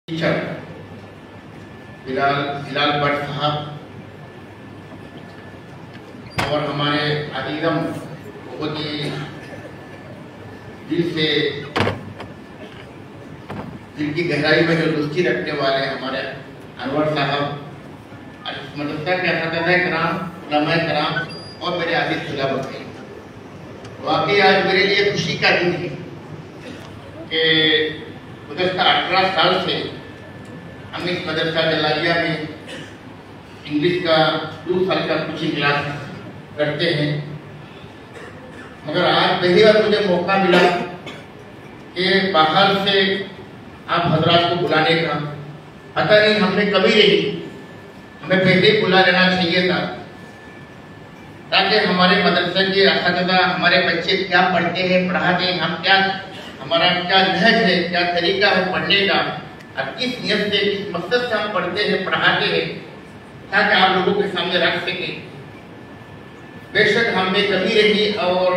Teacher Bilal Bhatt साहब और हमारे अजीजम बहुत ही दिल की गहराई में जो रुचि रखने वाले हमारे अनवर साहब, मदरसा के असातिज़ा कराम, उलमा कराम और मेरे आदित तलबा थे। वाकई आज मेरे लिए खुशी का दिन है कि गुज़श्ता 18 साल से हम इस मदरसा जलालिया में इंग्लिश का 2 साल का कोचिंग क्लास करते हैं, मगर आज पहली बार मुझे मौका मिला कि बाहर से आप हजरात को बुलाने का। पता नहीं हमने कभी नहीं, हमें पहले ही बुला लेना चाहिए था ताकि हमारे मदरसे के असातिज़ा, हमारे बच्चे क्या पढ़ते हैं, पढ़ाते हैं, हम क्या, हमारा क्या नहज है, क्या तरीका है पढ़ने का, और किस नियत से, किस मकसद से हम पढ़ते हैं, पढ़ाते हैं, ताकि आप लोगों के सामने रख सके। बेशक हमें कमी रही और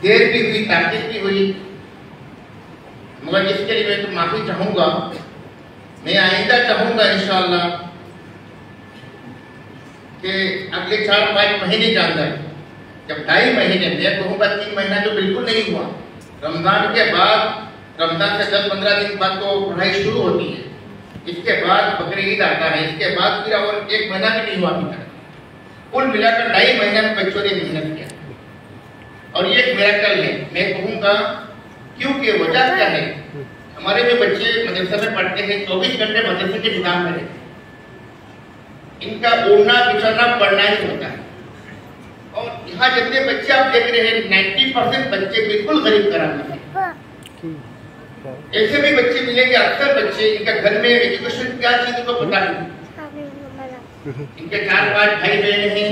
देर भी हुई, ताकीद भी हुई, मगर इसके लिए मैं तो माफी चाहूंगा। मैं आइंदा चाहूंगा इंशाअल्लाह कि अगले 4-5 महीने के अंदर, जब 2.5 महीने, मैं कहूँगा 3 महीना तो बिल्कुल नहीं हुआ, रमजान के बाद, रमजान से 10-15 दिन बाद तो पढ़ाई शुरू होती है, इसके बाद बकरीद ईद आता है, इसके बाद फिर और 1 महीना भी नहीं हुआ अभी तक। कुल मिलाकर 2.5 महीने में बच्चों ने मेहनत किया और ये एक मिरेकल है। मैं कहूँगा क्योंकि वजह क्या है, हमारे जो बच्चे मदरसे में पढ़ते हैं 24 घंटे मदरसे के निजाम में रहते हैं, इनका उड़ना बिछड़ना पढ़ना ही होता है। और यहाँ जितने बच्चे आप देख रहे हैं 90% बच्चे बिल्कुल गरीब घराने हैं। ऐसे भी बच्चे मिलेंगे, अक्सर बच्चे, इनका घर में एजुकेशन क्या चीज को पता नहीं, इनके 4-5 भाई बहन हैं,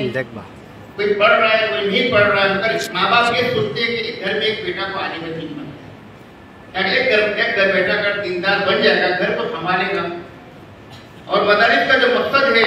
कोई पढ़ रहा है कोई नहीं पढ़ रहा है, मगर माँ बाप ये सोचते हैं कि घर में एक बेटा को आने में नहीं बना, एक घर बेटा कर दीनदार बन जाएगा, घर को संभालेगा। और मदारिस का जो मकसद है